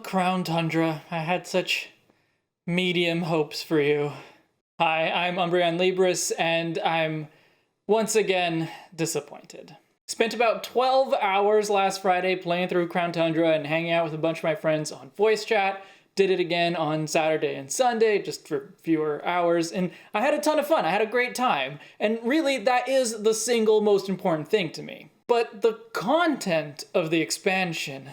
Crown Tundra, I had such medium hopes for you. Hi, I'm Umbreon Libris, and I'm once again disappointed. Spent about 12 hours last Friday playing through Crown Tundra and hanging out with a bunch of my friends on voice chat. Did it again on Saturday and Sunday, just for fewer hours, and I had a ton of fun. I had a great time, and really that is the single most important thing to me. But the content of the expansion,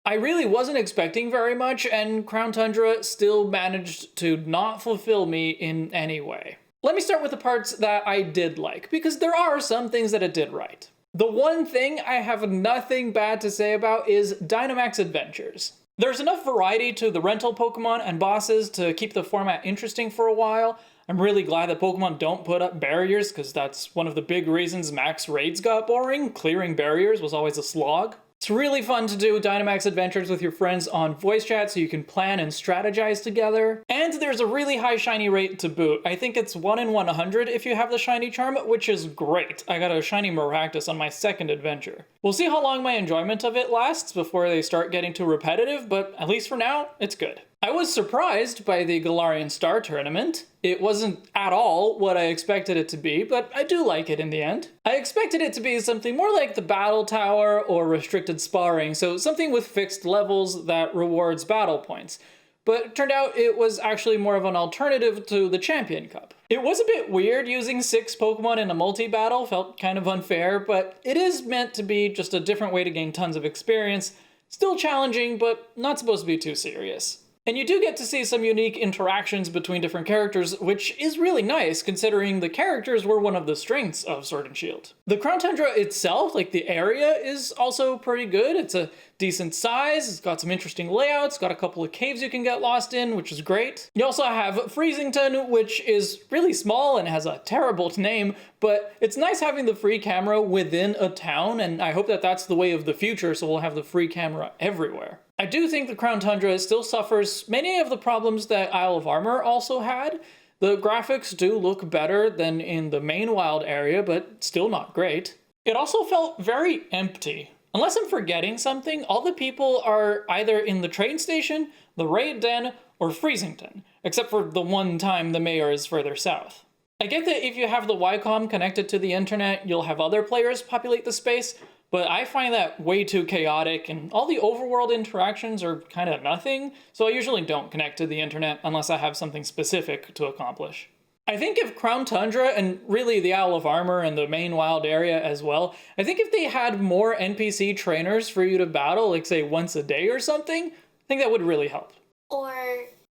I really wasn't expecting very much, and Crown Tundra still managed to not fulfill me in any way. Let me start with the parts that I did like, because there are some things that it did right. The one thing I have nothing bad to say about is Dynamax Adventures. There's enough variety to the rental Pokemon and bosses to keep the format interesting for a while. I'm really glad that Pokemon don't put up barriers, because that's one of the big reasons max raids got boring. Clearing barriers was always a slog. It's really fun to do Dynamax Adventures with your friends on voice chat so you can plan and strategize together. And there's a really high shiny rate to boot. I think it's 1 in 100 if you have the shiny charm, which is great. I got a shiny Maractus on my second adventure. We'll see how long my enjoyment of it lasts before they start getting too repetitive, but at least for now, it's good. I was surprised by the Galarian Star Tournament. It wasn't at all what I expected it to be, but I do like it in the end. I expected it to be something more like the Battle Tower or Restricted Sparring, so something with fixed levels that rewards battle points. But it turned out it was actually more of an alternative to the Champion Cup. It was a bit weird using 6 Pokemon in a multi-battle, felt kind of unfair, but it is meant to be just a different way to gain tons of experience. Still challenging, but not supposed to be too serious. And you do get to see some unique interactions between different characters, which is really nice considering the characters were one of the strengths of Sword and Shield. The Crown Tundra itself, like the area, is also pretty good. It's a decent size, it's got some interesting layouts, got a couple of caves you can get lost in, which is great. You also have Freezington, which is really small and has a terrible name, but it's nice having the free camera within a town, and I hope that that's the way of the future, so we'll have the free camera everywhere. I do think the Crown Tundra still suffers many of the problems that Isle of Armor also had. The graphics do look better than in the main wild area, but still not great. It also felt very empty. Unless I'm forgetting something, all the people are either in the train station, the raid den, or Freezington, except for the one time the mayor is further south. I get that if you have the Wycom connected to the internet, you'll have other players populate the space, but I find that way too chaotic, and all the overworld interactions are kind of nothing, so I usually don't connect to the internet unless I have something specific to accomplish. I think if Crown Tundra, and really the Isle of Armor and the main wild area as well, I think if they had more NPC trainers for you to battle, like say once a day or something, I think that would really help. Or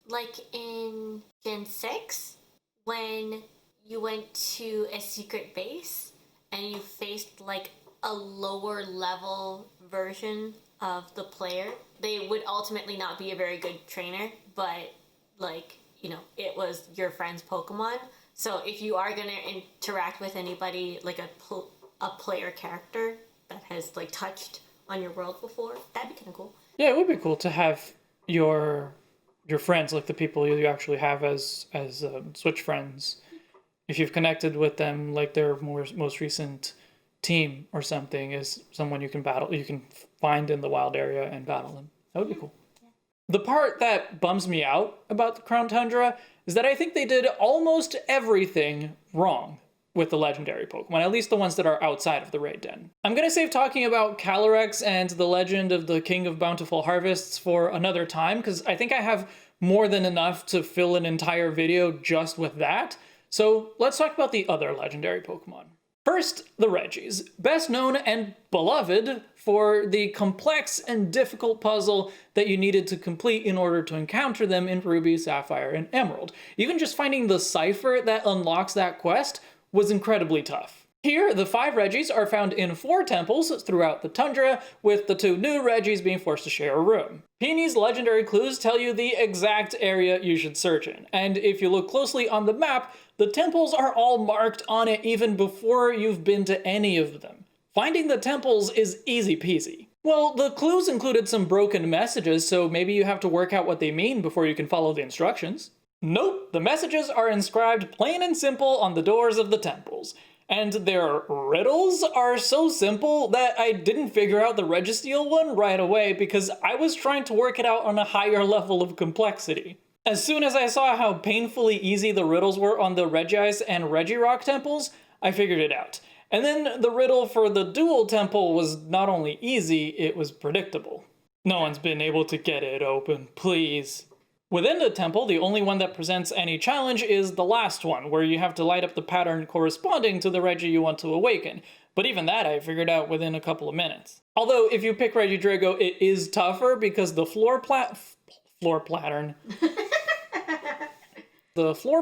like in Gen 6, when you went to a secret base and you faced like a lower level version of the player. They would ultimately not be a very good trainer, but like, you know, it was your friend's Pokemon. So if you are going to interact with anybody, like a player character that has like touched on your world before, that'd be kind of cool. Yeah, it would be cool to have your friends, like the people you actually have as Switch friends. If you've connected with them, like their most recent team or something is someone you can battle, you can find in the wild area and battle them. That would be cool. Yeah. The part that bums me out about the Crown Tundra is that I think they did almost everything wrong with the legendary Pokemon, at least the ones that are outside of the raid den. I'm gonna save talking about Calyrex and the legend of the King of Bountiful Harvests for another time, because I think I have more than enough to fill an entire video just with that. So let's talk about the other legendary Pokemon. First, the Regis, best known and beloved for the complex and difficult puzzle that you needed to complete in order to encounter them in Ruby, Sapphire, and Emerald. Even just finding the cipher that unlocks that quest was incredibly tough. Here, the 5 Regis are found in 4 temples throughout the tundra, with the 2 new Regis being forced to share a room. Peeny's legendary clues tell you the exact area you should search in, and if you look closely on the map, the temples are all marked on it even before you've been to any of them. Finding the temples is easy peasy. Well, the clues included some broken messages, so maybe you have to work out what they mean before you can follow the instructions. Nope, the messages are inscribed plain and simple on the doors of the temples. And their riddles are so simple that I didn't figure out the Registeel one right away because I was trying to work it out on a higher level of complexity. As soon as I saw how painfully easy the riddles were on the Regice and Regirock temples, I figured it out. And then the riddle for the Dual Temple was not only easy, it was predictable. No one's been able to get it open, please. Within the temple, the only one that presents any challenge is the last one, where you have to light up the pattern corresponding to the Regi you want to awaken. But even that I figured out within a couple of minutes. Although, if you pick Regidrago, it is tougher because the floor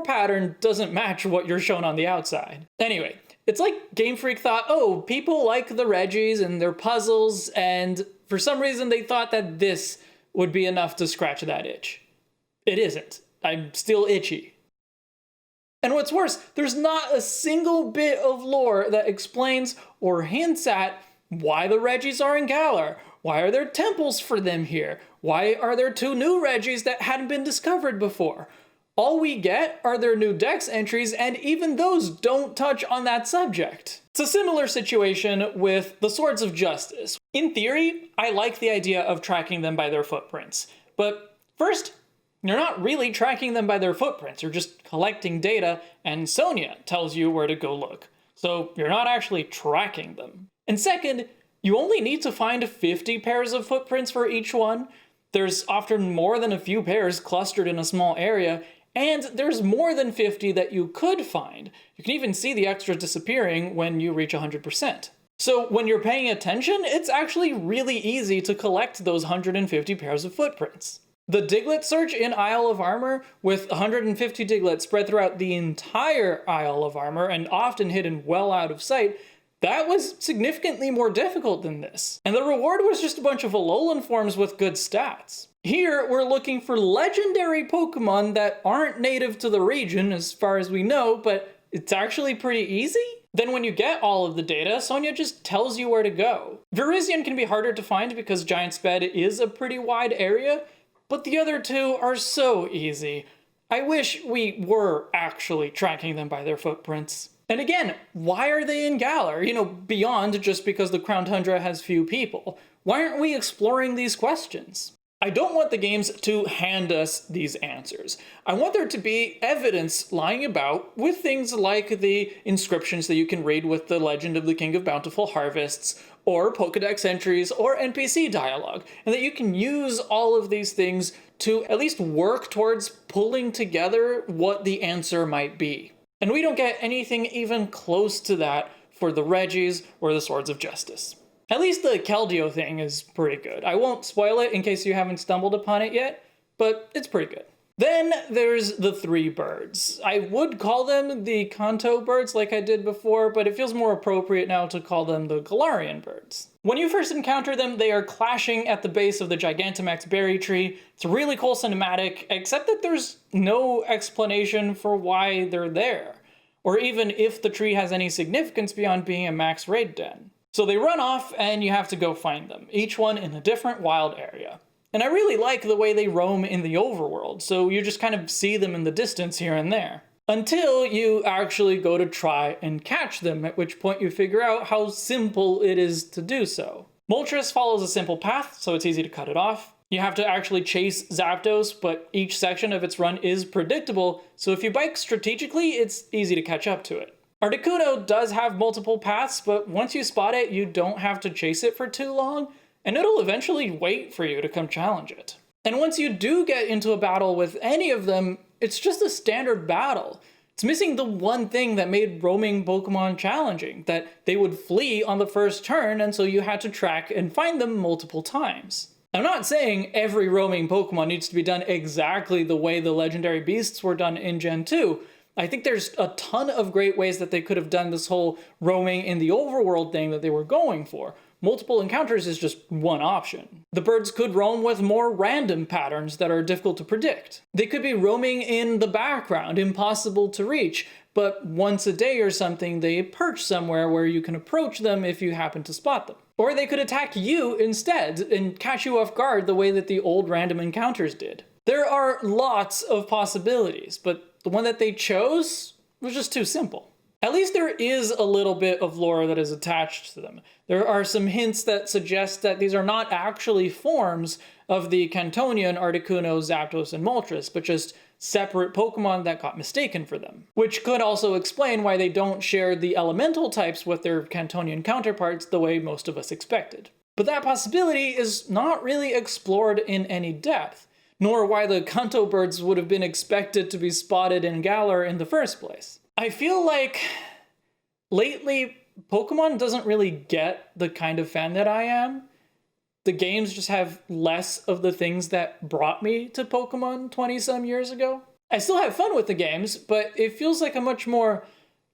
pattern doesn't match what you're shown on the outside. Anyway, it's like Game Freak thought, oh, people like the Regis and their puzzles, and for some reason they thought that this would be enough to scratch that itch. It isn't. I'm still itchy. And what's worse, there's not a single bit of lore that explains or hints at why the Regis are in Galar. Why are there temples for them here? Why are there 2 new Regis that hadn't been discovered before? All we get are their new Dex entries, and even those don't touch on that subject. It's a similar situation with the Swords of Justice. In theory, I like the idea of tracking them by their footprints. But first, you're not really tracking them by their footprints, you're just collecting data, and Sonia tells you where to go look. So you're not actually tracking them. And second, you only need to find 50 pairs of footprints for each one. There's often more than a few pairs clustered in a small area, and there's more than 50 that you could find. You can even see the extras disappearing when you reach 100%. So when you're paying attention, it's actually really easy to collect those 150 pairs of footprints. The Diglett search in Isle of Armor, with 150 Diglett spread throughout the entire Isle of Armor and often hidden well out of sight, that was significantly more difficult than this. And the reward was just a bunch of Alolan forms with good stats. Here, we're looking for legendary Pokemon that aren't native to the region as far as we know, but it's actually pretty easy. Then when you get all of the data, Sonia just tells you where to go. Virizion can be harder to find because Giant Sped is a pretty wide area, but the other 2 are so easy. I wish we were actually tracking them by their footprints. And again, why are they in Galar? Beyond just because the Crown Tundra has few people. Why aren't we exploring these questions? I don't want the games to hand us these answers. I want there to be evidence lying about with things like the inscriptions that you can read with the Legend of the King of Bountiful Harvests, or Pokedex entries, or NPC dialogue, and that you can use all of these things to at least work towards pulling together what the answer might be. And we don't get anything even close to that for the Regis or the Swords of Justice. At least the Keldeo thing is pretty good. I won't spoil it in case you haven't stumbled upon it yet, but it's pretty good. Then there's the 3 birds. I would call them the Kanto birds like I did before, but it feels more appropriate now to call them the Galarian birds. When you first encounter them, they are clashing at the base of the Gigantamax berry tree. It's a really cool cinematic, except that there's no explanation for why they're there, or even if the tree has any significance beyond being a max raid den. So they run off and you have to go find them, each one in a different wild area. And I really like the way they roam in the overworld, so you just kind of see them in the distance here and there. Until you actually go to try and catch them, at which point you figure out how simple it is to do so. Moltres follows a simple path, so it's easy to cut it off. You have to actually chase Zapdos, but each section of its run is predictable, so if you bike strategically, it's easy to catch up to it. Articuno does have multiple paths, but once you spot it, you don't have to chase it for too long, and it'll eventually wait for you to come challenge it. And once you do get into a battle with any of them, it's just a standard battle. It's missing the one thing that made roaming Pokemon challenging, that they would flee on the first turn, and so you had to track and find them multiple times. I'm not saying every roaming Pokemon needs to be done exactly the way the legendary beasts were done in Gen 2. I think there's a ton of great ways that they could have done this whole roaming in the overworld thing that they were going for. Multiple encounters is just one option. The birds could roam with more random patterns that are difficult to predict. They could be roaming in the background, impossible to reach, but once a day or something they perch somewhere where you can approach them if you happen to spot them. Or they could attack you instead and catch you off guard the way that the old random encounters did. There are lots of possibilities, but the one that they chose was just too simple. At least there is a little bit of lore that is attached to them. There are some hints that suggest that these are not actually forms of the Cantonian Articuno, Zapdos, and Moltres, but just separate Pokemon that got mistaken for them. Which could also explain why they don't share the elemental types with their Cantonian counterparts the way most of us expected. But that possibility is not really explored in any depth, nor why the Kanto birds would have been expected to be spotted in Galar in the first place. I feel like lately Pokemon doesn't really get the kind of fan that I am. The games just have less of the things that brought me to Pokemon 20-some years ago. I still have fun with the games, but it feels like a much more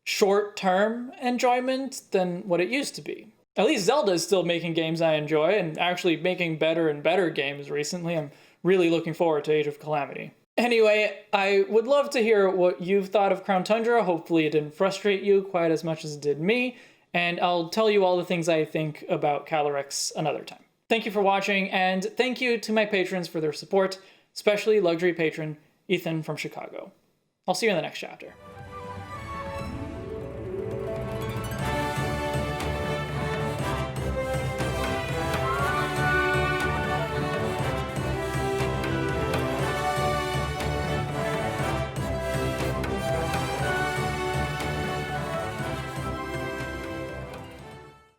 short-term enjoyment than what it used to be. At least Zelda is still making games I enjoy and actually making better and better games recently. I'm really looking forward to Age of Calamity. Anyway, I would love to hear what you've thought of Crown Tundra. Hopefully it didn't frustrate you quite as much as it did me, and I'll tell you all the things I think about Calyrex another time. Thank you for watching, and thank you to my patrons for their support, especially luxury patron Ethan from Chicago. I'll see you in the next chapter.